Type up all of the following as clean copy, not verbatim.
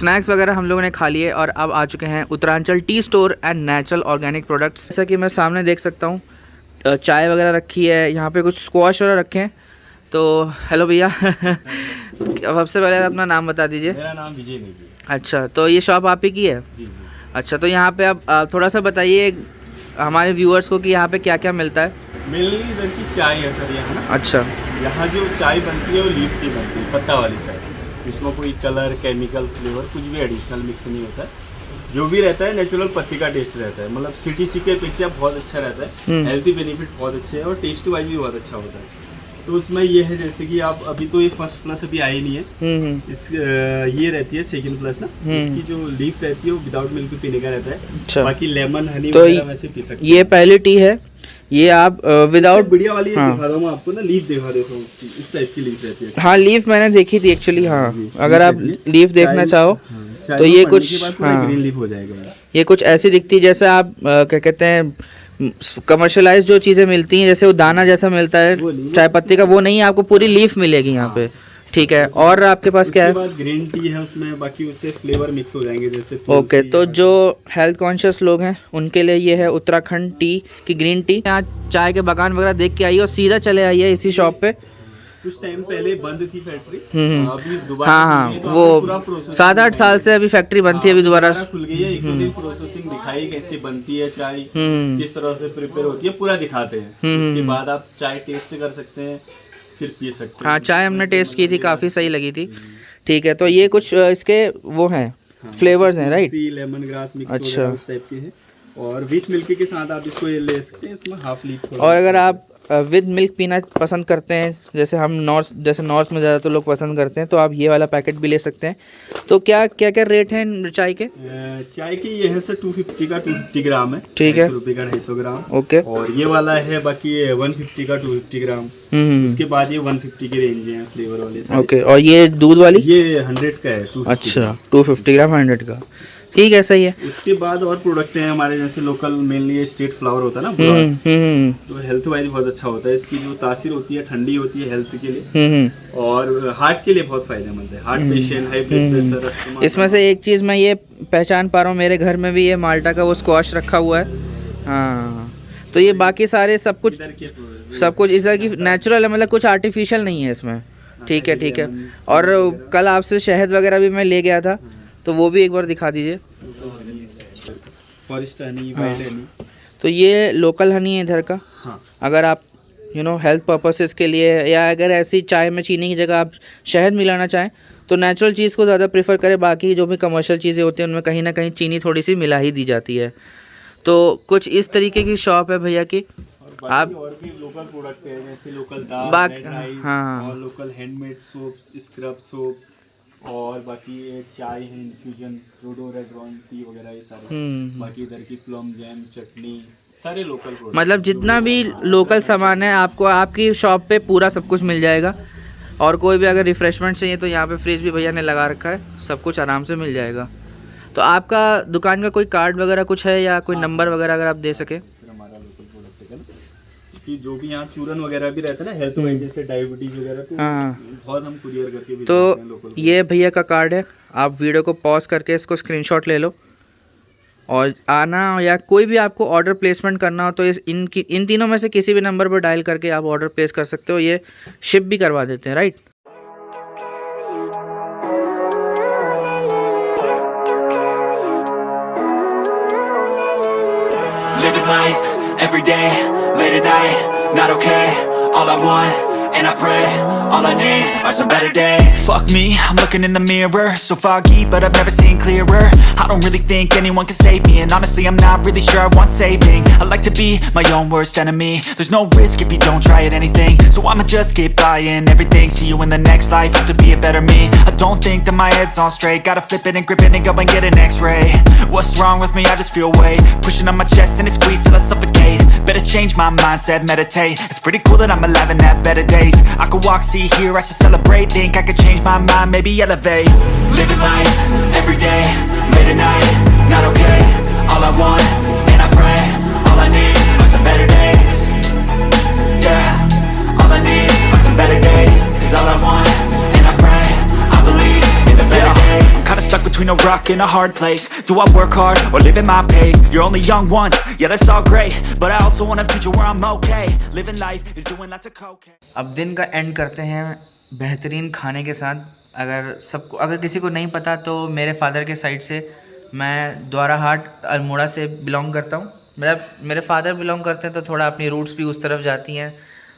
Snacks वगैरह हम लोगों ने खा लिए और अब आ चुके हैं Uttaranchal T store and natural organic products. जैसा कि मैं सामने देख सकता हूँ चाय वगैरह रखी है, यहाँ पे कुछ स्क्वाश वगैरह रखे हैं। तो हेलो भैया अब सबसे पहले अपना नाम बता दीजिए। मेरा नाम विजय नेगी। अच्छा, तो ये शॉप आप ही की है? जी। अच्छा, तो यहाँ पे आप थोड़ा सा बताइए हमारे व्यूअर्स को कि यहाँ पे क्या क्या मिलता है। मेनली इधर की चाय है सर यहाँ ना। अच्छा, यहाँ जो चाय बनती है वो लीफ की बनती है, पत्ता वाली चाय। इसमें कोई कलर, केमिकल, फ्लेवर कुछ भी एडिशनल मिक्स नहीं होता है। जो भी रहता है नेचुरल पत्ती का टेस्ट रहता है, मतलब सीटीसी के अपेक्षा बहुत अच्छा रहता है। हेल्थी बेनिफिट बहुत अच्छे हैं और टेस्ट वाइज भी बहुत अच्छा होता है। तो उसमें ये है जैसे कि आप अभी तो ये फर्स्ट प्लस अभी आई नहीं है, इस ये रहती है सेकंड प्लस ना। इसकी जो लीफ रहती है वो विदाउट मिल्क पीने का रहता है। अच्छा। बाकी लेमन हनी तो वगैरह वैसे पी सकते हैं। ये पहली टी है, ये आप विदाउट बढ़िया वाली हाँ। दिखा रहा हूँ आपको ना, लीफ दिखा देता हूँ उसकी, इस टाइप की लीफ रहती है। हाँ, लीफ मैंने देखी थी एक्चुअली। हाँ, अगर आप लीफ देखना चाहो तो ये कुछ ग्रीन लीफ हो जाएगा। ये कुछ ऐसी दिखती है जैसे आप क्या कहते हैं कमर्शियलाइज जो चीज़ें मिलती हैं, जैसे वो दाना जैसा मिलता है चाय पत्ती का, वो नहीं है, आपको पूरी लीफ मिलेगी यहाँ पे। ठीक है, और आपके पास क्या है? ग्रीन टी है उसमें, बाकी उससे फ्लेवर मिक्स हो जाएंगे जैसे। ओके, तो जो हेल्थ कॉन्शियस लोग हैं उनके लिए ये है उत्तराखंड टी की ग्रीन टी। यहाँ चाय के बागान वगैरह देख के आइए और सीधा चले आइए इसी शॉप पे। कुछ टाइम पहले बंद थी फैक्ट्री, अभी दोबारा हाँ, तो वो 7-8 साल से अभी फैक्ट्री बनती है, अभी दोबारा खुल गई है। एक दो दिन प्रोसेसिंग दिखाई कैसे बनती है चाय, किस तरह से प्रिपेयर होती है, पूरा दिखाते हैं। उसके बाद आप चाय टेस्ट कर सकते हैं, फिर पी सकते हैं। हाँ, चाय हमने टेस्ट की थी, काफ़ी सही लगी थी। ठीक है, तो ये कुछ इसके वो हैं फ्लेवर्स हैं, राइट? लेमन ग्रास मिक्स अच्छा, उस टाइप के हैं। और विथ मिल्क के साथ आप इसको ये ले सकते हैं। इसमें हाफ लीफ। और अगर आप विद मिल्क पीना पसंद करते हैं, जैसे हम नॉर्थ में ज़्यादातर लोग पसंद करते हैं, तो आप ये वाला पैकेट भी ले सकते हैं। तो क्या क्या क्या रेट है चाय के? चाय की ये है सर 250 का 250 ग्राम है। ठीक है, 250 रुपये का 250 ग्राम। ओके। और ये वाला है बाकी 150 का 250 ग्राम। उसके बाद ये 150 की रेंज है फ्लेवर वाले सारे। ओके, और ये दूध वाली? ये 100 का है। अच्छा, 250 ग्राम 100 का, ठीक है, सही है। उसके बाद और प्रोडक्ट हैं हमारे, जैसे लोकल मेनली स्टेट फ्लावर होता है ना, तो हेल्थ वाइज बहुत अच्छा होता है। इसकी जो तासीर होती है ठंडी होती है हेल्थ के लिए, और हार्ट के लिए बहुत फायदेमंद है। Heart patient, high blood pressure. इसमें से एक चीज़ मैं ये पहचान पा रहा हूँ, मेरे घर में भी ये माल्टा का वो स्क्वाश रखा हुआ है। हाँ, तो ये बाकी सारे सब कुछ इस तरह की नेचुरल है, मतलब कुछ आर्टिफिशियल नहीं है इसमें। ठीक है, ठीक है। और कल आपसे शहद वगैरह भी मैं ले गया था, तो वो भी एक बार दिखा दीजिए। Forest Honey, wild Honey. तो ये लोकल हनी है इधर का। हाँ। अगर आप हेल्थ पर्पसेस के लिए, या अगर ऐसी चाय में चीनी की जगह आप शहद मिलाना चाहें, तो नेचुरल चीज़ को ज़्यादा प्रेफर करें। बाकी जो भी कमर्शियल चीज़ें होती हैं उनमें कहीं ना कहीं चीनी थोड़ी सी मिला ही दी जाती है। तो कुछ इस तरीके की शॉप है भैया की। आप और भी लोकल प्रोडक्ट है, जैसे लोकल दाल, रेड राइस, हाँ, और local handmade soaps, scrub soap, और बाकी चाय है इन्फ्यूजन, रोडो रेड टी वगैरह, ये सारे। बाकी इधर की प्लम जैम, चटनी, सारे लोकल प्रोडक्ट। मतलब जितना भी लोकल सामान है आपको आपकी शॉप पे पूरा सब कुछ मिल जाएगा। और कोई भी अगर रिफ्रेशमेंट चाहिए तो यहाँ पे फ्रिज भी भैया ने लगा रखा है, सब कुछ आराम से मिल जाएगा। तो आपका दुकान का कोई कार्ड वगैरह कुछ है, या कोई नंबर वगैरह अगर आप दे सके? हमारा लोकल प्रोडक्ट है कि जो भी यहाँ चूरन वगैरह भी रहता है ना, हेल्थ वाइज, जैसे डायबिटीज वगैरह, तो बहुत हम कुरियर करके भी देते हैं लोकल। ये भैया का कार्ड है, आप वीडियो को पॉज करके इसको स्क्रीनशॉट ले लो, और आना या कोई भी आपको ऑर्डर प्लेसमेंट करना हो तो इन तीनों में से किसी भी नंबर पर डायल करके आप ऑर्डर प्लेस कर सकते हो। ये शिप भी करवा देते हैं, right? Living life, every day, late at night, not okay. All I want, and I pray, all I need are some better days. Fuck me, I'm looking in the mirror, so foggy, but I've never seen clearer. I don't really think anyone can save me, and honestly I'm not really sure I want saving. I like to be my own worst enemy. There's no risk if you don't try at anything, so I'ma just keep buying everything. See you in the next life, have to be a better me. I don't think that my head's on straight, gotta flip it and grip it and go and get an x-ray. What's wrong with me? I just feel weight pushing on my chest and it squeezes till I suffocate. Better change my mindset, meditate. It's pretty cool that I'm alive and have better days. I could walk, see, hear, I should celebrate. Think I could change my mind, maybe elevate. Living life, every day, late at night, not okay. All I want, and I pray, all I need are some better days. Yeah, all I need are some better days. Cause all I want, and I pray, I believe in the better days. I'm kinda stuck between a rock in a hard place? Do I work hard or live at my pace? You're only young once, yeah that's all great, but I also want a future where I'm okay. Living life is doing lots of cocaine. अब दिन का and करते हैं बेहतरीन खाने के साथ। अगर किसी को नहीं पता तो मेरे फादर के साइड से मैं द्वाराहाट अल्मोड़ा से बिलोंग करता हूँ। मेरे फादर बिलोंग करते हैं तो थोड़ा अपनी रूट्स भी उस तरफ जाती हैं।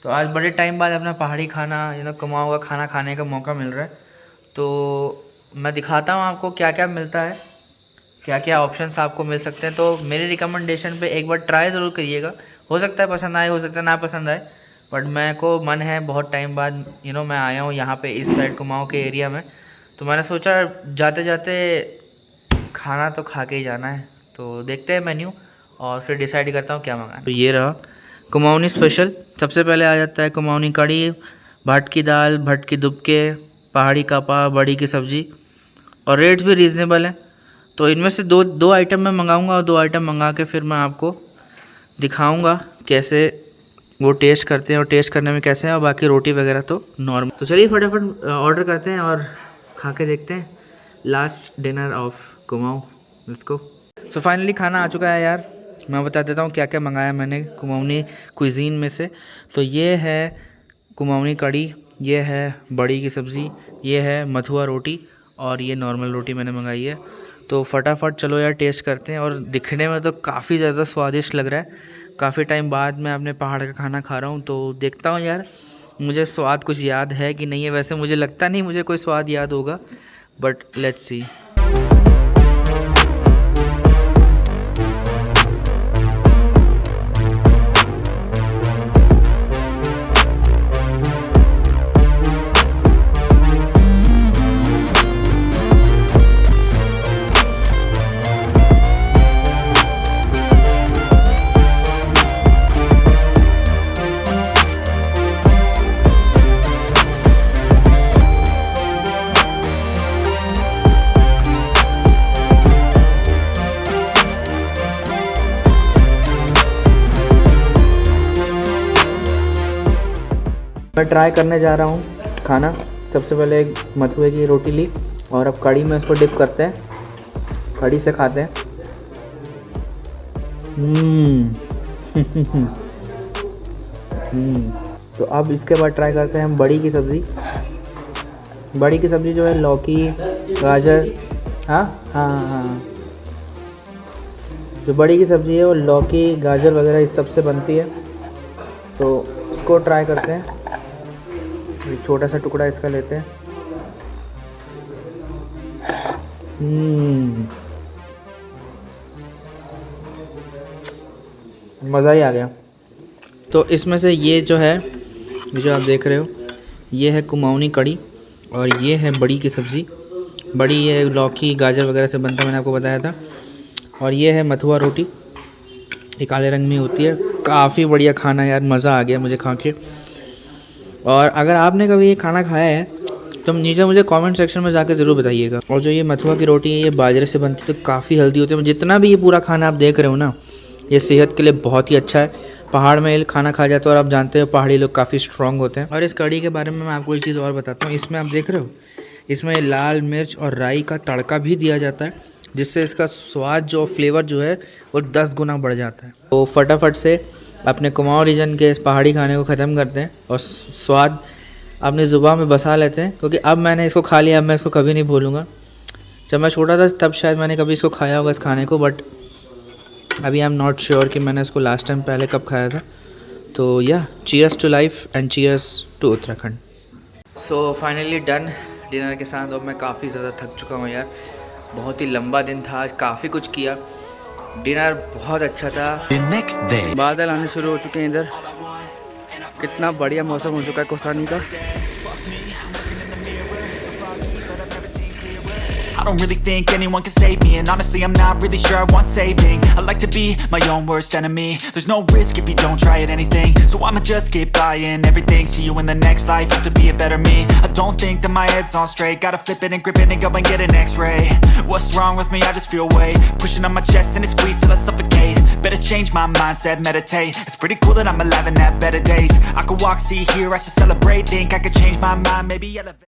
तो आज बड़े टाइम बाद अपना पहाड़ी खाना कुमाऊँ हुआ खाना खाने का मौका मिल रहा है। तो मैं दिखाता हूँ आपको क्या क्या मिलता है, क्या क्या ऑप्शंस आपको मिल सकते हैं। तो मेरे रिकमेंडेशन पे एक बार ट्राई ज़रूर करिएगा। हो सकता है पसंद आए, हो सकता है ना पसंद आए, बट मैं को मन है बहुत टाइम बाद मैं आया हूँ यहाँ पे इस साइड कुमाऊँ के एरिया में। तो मैंने सोचा जाते जाते खाना तो खा के ही जाना है। तो देखते हैं मेन्यू और फिर डिसाइड करता हूँ क्या मंगाना। तो ये रहा कुमाऊनी स्पेशल। सबसे पहले आ जाता है कुमाऊनी कड़ी, भट की दाल, भट की दुबके, पहाड़ी कपा, बड़ी की सब्ज़ी, और रेट्स भी रीज़नेबल हैं। तो इनमें से दो आइटम मैं मंगाऊंगा और 2 आइटम मंगा के फिर मैं आपको दिखाऊंगा कैसे वो टेस्ट करते हैं और टेस्ट करने में कैसे हैं, और बाकी रोटी वगैरह तो नॉर्मल। तो चलिए फटाफट ऑर्डर करते हैं और खा के देखते हैं। Last dinner of Kumaon, let's go. So finally खाना आ चुका है यार। मैं बता देता हूँ क्या क्या मंगाया मैंने कुमाऊनी क्विजीन में से। तो ये है कुमाऊनी कड़ी, ये है बड़ी की सब्ज़ी, ये है मथुआ रोटी, और ये नॉर्मल रोटी मैंने मंगाई है। तो फटाफट चलो यार टेस्ट करते हैं। और दिखने में तो काफ़ी ज़्यादा स्वादिष्ट लग रहा है। काफ़ी टाइम बाद मैं अपने पहाड़ का खाना खा रहा हूँ, तो देखता हूँ यार मुझे स्वाद कुछ याद है कि नहीं है। वैसे मुझे लगता नहीं मुझे कोई स्वाद याद होगा, बट लेट्स सी। मैं ट्राई करने जा रहा हूँ खाना। सबसे पहले एक मथुए की रोटी ली और अब कड़ी में उसको डिप करते हैं, कड़ी से खाते हैं। तो अब इसके बाद ट्राई करते हैं हम बड़ी की सब्ज़ी। बड़ी की सब्ज़ी जो है लौकी, गाजर, हाँ, जो बड़ी की सब्ज़ी है वो लौकी, गाजर वगैरह इस सब से बनती है। तो इसको ट्राई करते हैं। एक छोटा सा टुकड़ा इसका लेते हैं। मज़ा ही आ गया। तो इसमें से ये जो है, जो आप देख रहे हो, ये है कुमाऊनी कड़ी और ये है बड़ी की सब्ज़ी। बड़ी ये लौकी गाजर वगैरह से बनता है, मैंने आपको बताया था। और ये है मथुआ रोटी, ये काले रंग में होती है। काफ़ी बढ़िया खाना यार, मज़ा आ गया मुझे खा के। और अगर आपने कभी ये खाना खाया है तो नीचे मुझे कमेंट सेक्शन में जाकर ज़रूर बताइएगा। और जो ये मथुआ की रोटी है ये बाजरे से बनती है, तो काफ़ी हेल्दी होती है। जितना भी ये पूरा खाना आप देख रहे हो ना, ये सेहत के लिए बहुत ही अच्छा है। पहाड़ में खाना खा जाता है और आप जानते हो पहाड़ी लोग काफ़ी स्ट्रॉन्ग होते हैं। और इस कड़ी के बारे में मैं आपको एक चीज़ और बताता हूँ। इसमें आप देख रहे हो, इसमें लाल मिर्च और राई का तड़का भी दिया जाता है, जिससे इसका स्वाद जो फ्लेवर जो है वो 10 गुना बढ़ जाता है। तो फटाफट से अपने कुमाऊँ रीजन के इस पहाड़ी खाने को ख़त्म करते हैं और स्वाद अपनी ज़ुबान में बसा लेते हैं, क्योंकि अब मैंने इसको खा लिया, अब मैं इसको कभी नहीं भूलूंगा। जब मैं छोटा था तब शायद मैंने कभी इसको खाया होगा इस खाने को, बट अभी आई एम नॉट श्योर कि मैंने इसको लास्ट टाइम पहले कब खाया था। तो या cheers to life and cheers to Uttarakhand. So finally done dinner के साथ। और मैं काफ़ी ज़्यादा थक चुका हूँ यार, बहुत ही लंबा दिन था आज, काफ़ी कुछ किया। डिनर बहुत अच्छा था। बादल आने शुरू हो चुके हैं इधर, कितना बढ़िया मौसम हो चुका है कोसानी का। I don't really think anyone can save me, and honestly I'm not really sure I want saving. I like to be my own worst enemy. There's no risk if you don't try at anything, so I'ma just keep buying everything. See you in the next life, have to be a better me. I don't think that my head's on straight, gotta flip it and grip it and go and get an x-ray. What's wrong with me? I just feel weight pushing on my chest and it squeezes till I suffocate. Better change my mindset, meditate. It's pretty cool that I'm alive and have better days. I could walk, see, hear, I should celebrate. Think I could change my mind, maybe elevate.